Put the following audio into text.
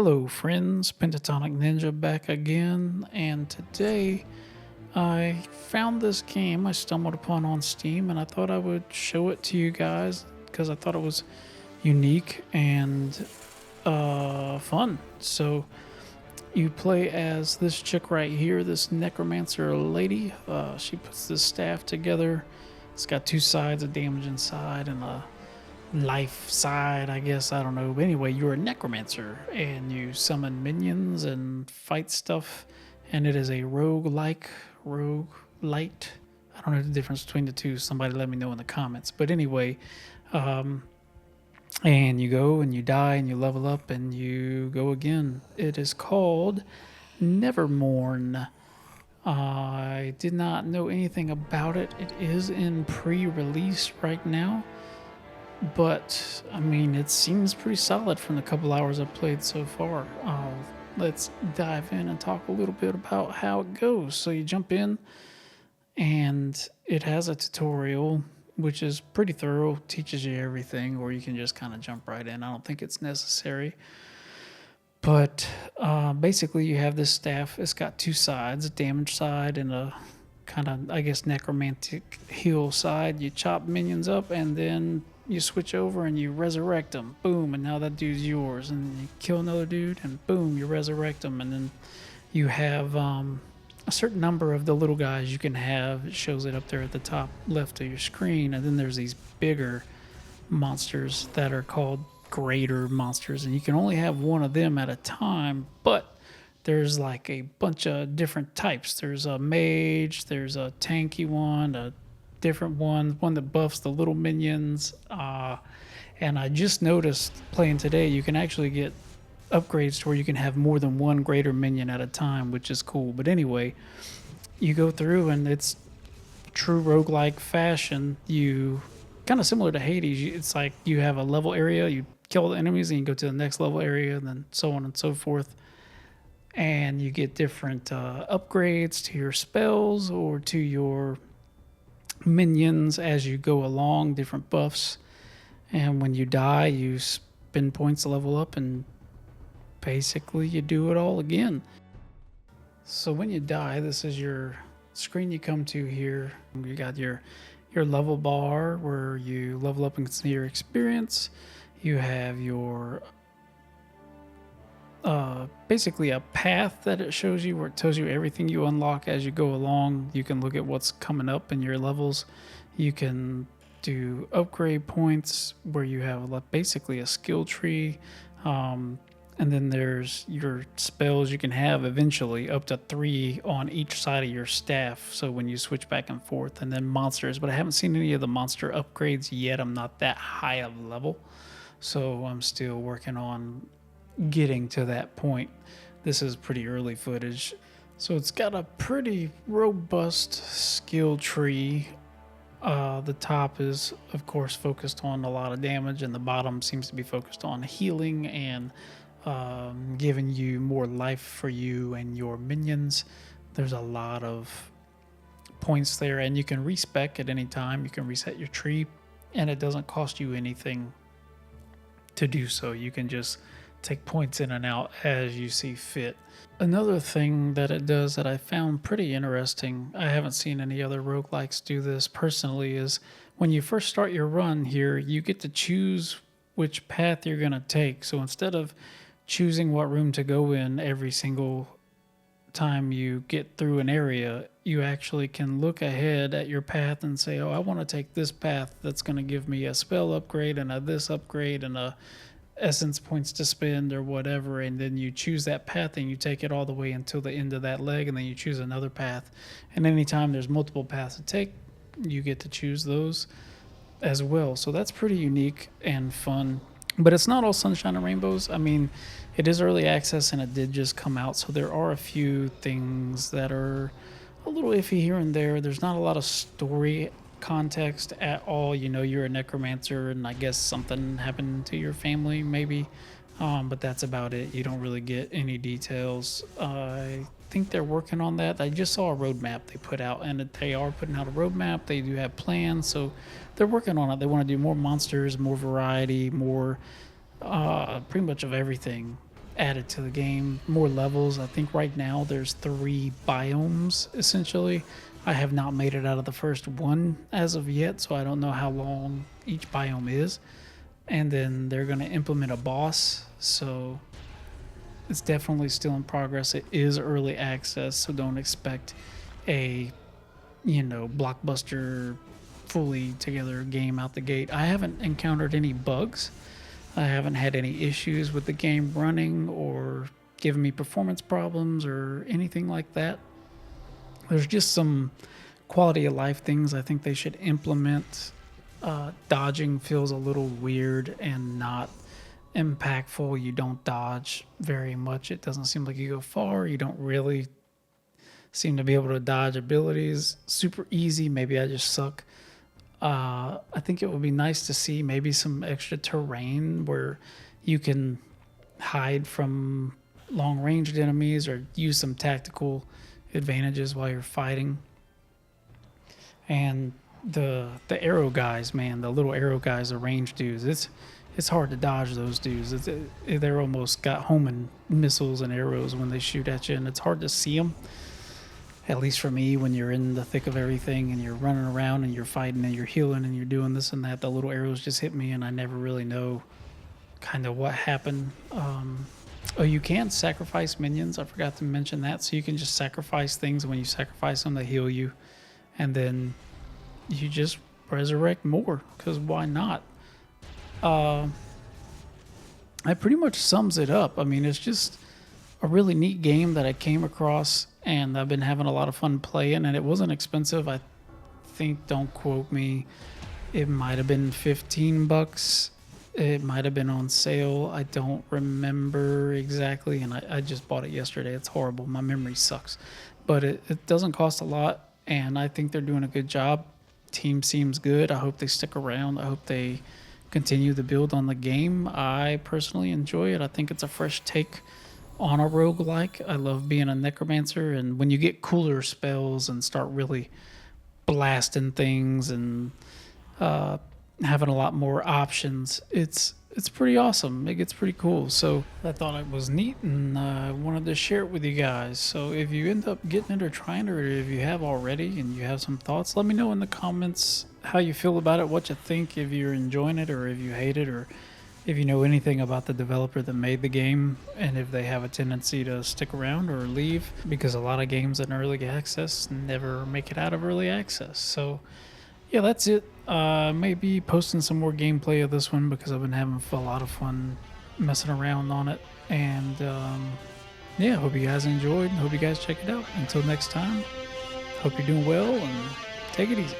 Hello friends, Pentatonic Ninja back again, and today I found this game I stumbled upon on Steam and I thought I would show it to you guys because I thought it was unique and fun. So you play as this chick right here, this necromancer lady. She puts this staff together. It's got two sides, a damaging side and a life side, I guess. I don't know. But anyway, you're a necromancer and you summon minions and fight stuff. And it is a roguelike, roguelite. I don't know the difference between the two. Somebody let me know in the comments. But anyway, and you go and you die and you level up and you go again. It is called Mourn. I did not know anything about it. It is in pre-release right now. But I mean, it seems pretty solid from the couple hours I've played so far. Let's dive in and talk a little bit about how it goes. So you jump in and it has a tutorial which is pretty thorough, teaches you everything, or you can just kind of jump right in. I don't think it's necessary. But basically you have this staff. It's got two sides, a damage side and a kind of, I guess, necromantic heal side. You chop minions up and then you switch over and you resurrect them. Boom, and now that dude's yours. And you kill another dude and boom, you resurrect them. And then you have a certain number of the little guys you can have. It shows it up there at the top left of your screen. And then there's these bigger monsters that are called greater monsters. And you can only have one of them at a time, but there's like a bunch of different types. There's a mage, there's a tanky one, a different one that buffs the little minions. And I just noticed playing today, you can actually get upgrades to where you can have more than one greater minion at a time, which is cool. But anyway, you go through and it's true roguelike fashion. You kind of similar to Hades. It's like you have a level area, you kill the enemies and you go to the next level area and then so on and so forth. And you get different upgrades to your spells or to your minions as you go along, different buffs. And when you die, you spend points to level up and basically you do it all again. So when you die, this is your screen you come to here. You got your level bar where you level up and see your experience. You have your basically a path that it shows you where it tells you everything you unlock as you go along. You can look at what's coming up in your levels. You can do upgrade points where you have basically a skill tree. And then there's your spells you can have eventually up to 3 on each side of your staff. So when you switch back and forth, and then monsters, but I haven't seen any of the monster upgrades yet. I'm not that high of level. So I'm still working on getting to that point. This is pretty early footage. So it's got a pretty robust skill tree. The top is, of course, focused on a lot of damage, and the bottom seems to be focused on healing and giving you more life for you and your minions. There's a lot of points there, and you can respec at any time. You can reset your tree, and it doesn't cost you anything to do so. You can just take points in and out as you see fit. Another thing that it does that I found pretty interesting, I haven't seen any other roguelikes do this personally, is when you first start your run here, you get to choose which path you're going to take. So instead of choosing what room to go in every single time you get through an area, you actually can look ahead at your path and say, oh, I want to take this path that's going to give me a spell upgrade and a this upgrade and a essence points to spend or whatever. And then you choose that path and you take it all the way until the end of that leg, and then you choose another path. And anytime there's multiple paths to take, you get to choose those as well. So that's pretty unique and fun. But it's not all sunshine and rainbows. I mean, it is early access and it did just come out, so there are a few things that are a little iffy here and there. There's not a lot of story context at all. You know, you're a necromancer and I guess something happened to your family maybe, but that's about it. You don't really get any details. I think they're working on that. I just saw a roadmap they put out, and they are putting out a roadmap. They do have plans, so they're working on it. They want to do more monsters, more variety, more pretty much of everything. added to the game, more levels. I think right now there's 3 biomes essentially. I have not made it out of the first one as of yet, so I don't know how long each biome is. And then they're going to implement a boss, so it's definitely still in progress. It is early access, so don't expect a, blockbuster, fully together game out the gate. I haven't encountered any bugs. I haven't had any issues with the game running or giving me performance problems or anything like that. There's just some quality of life things I think they should implement. Dodging feels a little weird and not impactful. You don't dodge very much. It doesn't seem like you go far. You don't really seem to be able to dodge abilities super easy. Maybe I just suck. I think it would be nice to see maybe some extra terrain where you can hide from long ranged enemies or use some tactical advantages while you're fighting. And the arrow guys, man, the little arrow guys, the range dudes, it's hard to dodge those dudes. They're almost got homing missiles and arrows when they shoot at you, and it's hard to see them. At least for me, when you're in the thick of everything and you're running around and you're fighting and you're healing and you're doing this and that, the little arrows just hit me and I never really know kind of what happened. Oh, you can sacrifice minions. I forgot to mention that. So you can just sacrifice things. When you sacrifice them, they heal you. And then you just resurrect more, because why not? That pretty much sums it up. I mean, it's just a really neat game that I came across, and I've been having a lot of fun playing, and it wasn't expensive. I think, don't quote me, it might have been $15. It might have been on sale. I don't remember exactly, and I just bought it yesterday. It's horrible. My memory sucks. But it doesn't cost a lot, and I think they're doing a good job. Team seems good. I hope they stick around. I hope they continue the build on the game. I personally enjoy it. I think it's a fresh take on a roguelike. I love being a necromancer, and when you get cooler spells and start really blasting things and having a lot more options, it's pretty awesome. It gets pretty cool. So I thought it was neat, and I wanted to share it with you guys. So if you end up getting it or trying it, or if you have already and you have some thoughts, let me know in the comments how you feel about it, what you think, if you're enjoying it or if you hate it, or if you know anything about the developer that made the game, and if they have a tendency to stick around or leave, because a lot of games in early access never make it out of early access. So yeah, that's it. Maybe posting some more gameplay of this one, because I've been having a lot of fun messing around on it. And yeah, hope you guys enjoyed. Hope you guys check it out. Until next time, hope you're doing well, and take it easy.